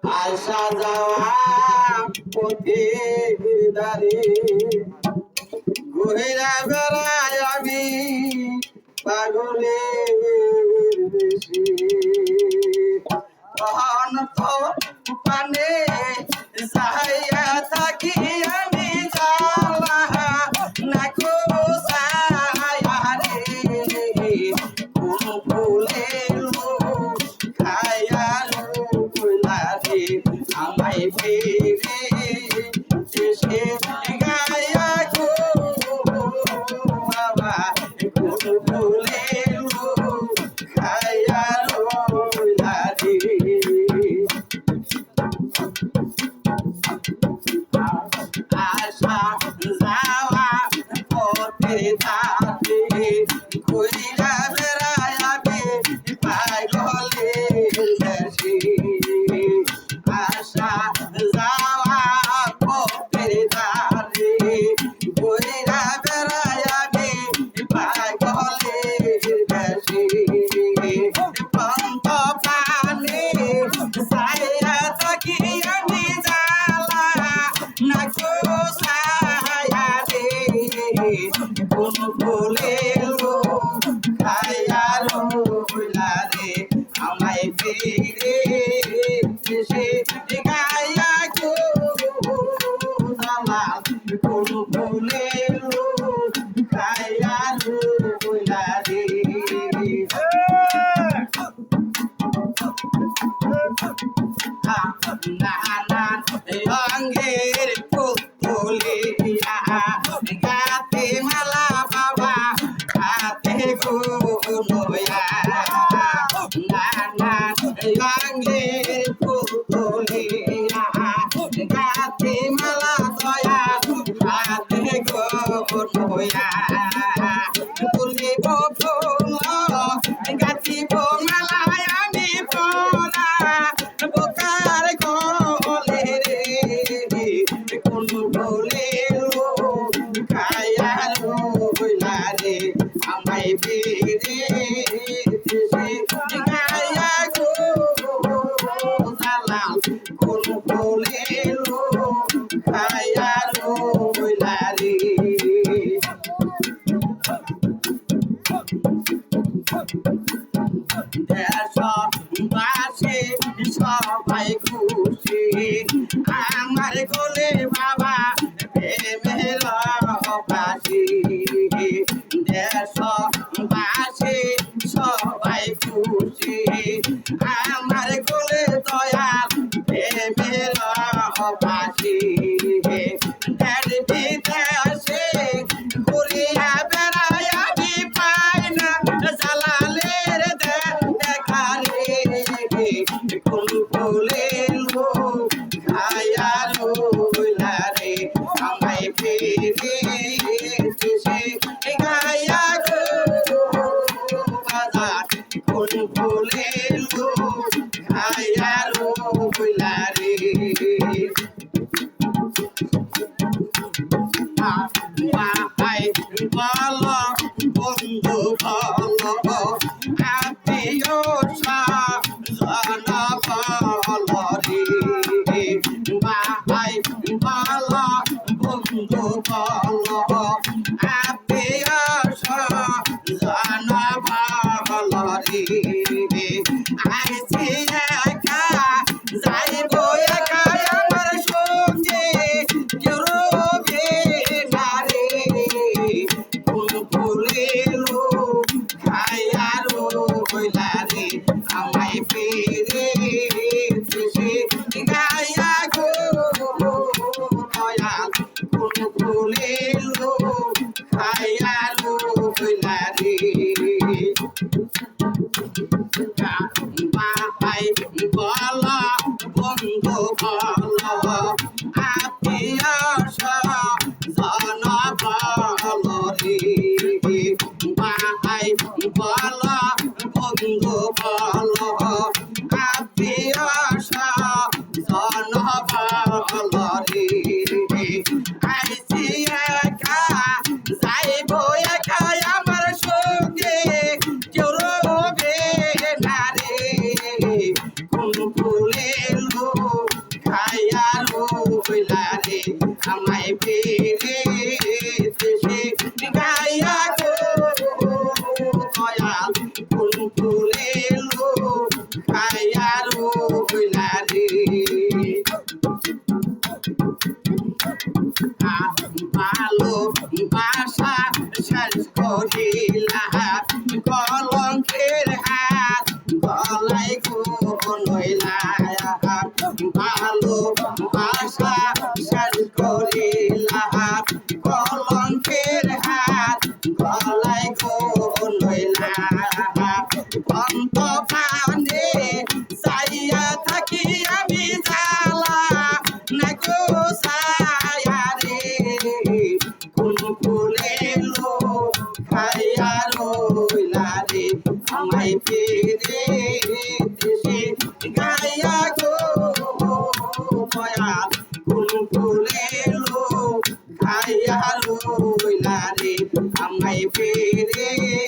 আসা যাওয়া পথে দাঁড়ে ঘুরা বেড়ায় আমি পাগলের বেশি অনন্ত পানে সাহায্য থাকি আমি জ্বালা না কো সায়ারে কোন ফুলের খায়ালো গুলারে আমায় ফিরে এসে গায়া গো বাবা কোন ফুলের খায়ালো গুলারে আসা যাওয়া পথে থাকে ঘুরিয়া বেড়ায় আমি পাগলের দেশে আসা যাওয়া পথে থাকে ঘুরিয়া বেড়ায় আমি পাগলের দেশে পন্ত প্রাণে সায়া থাকি আমি জ্বালা না কো সায়ারে কোন ফুলের খায়ালো গুলারে আমায় ফিরে এসে গায়া গো জামাল কোন ফুলের খায়ালো গুলারে নানান রঙের পুতুলিয়া গাতে মালা বাবা হাতে গুলোয়া নানান রঙের পুতুলিয়া গাতে মালা দয়া হাতে গুলোয়া তুলিব ফুল গাছিব মালায় আমি পরা বোকার গলে রে কোন ফুলের খায়ালো গুলারে আমায় ফিরে এসে গায়া গো জালাল কোন ফুলের খায়ালো গুলারে দেশবাসী সবাই খুশি আমার কোলে বাবা প্রেমের বাসি দেশবাসী সবাই খুশি আমার কোলে দয়াল প্রেমের বাসি বিদেশে ঘুরিয়া বেড়ায় আমি পাই না জালালের দেখা রে কোন ফুলের খায়ালো গুলারে আমায় ফিরে এসে গায়া গো বাজার কোন ফুলের খায়ালো গুলারে ভাই বল বন্ধু বল আত্মীয় জন বল রে ভাই বল বন্ধু বল আত্মীয় জন বল রে আমায় ফিরে গাইয়া গো দয়াল কোন ফুলে লো খাইয়া রইলা রে ভালো বাসা শেষ করিলা কলঙ্কের হাত গলায় নইলা ভালো বাসা শেষ করিলা কলঙ্কের হাত গলায় নইলা অন্ত পানে চাইয়া থাকি আমি জ্বালা না গো ছায়া রে কোন ফুলে লো খাইয়া রইলা রে আমায় ফিরে দেশে গাইয়া গো দয়াল কোন ফুলে লো খাইয়া রইলা রে আমায় ফিরে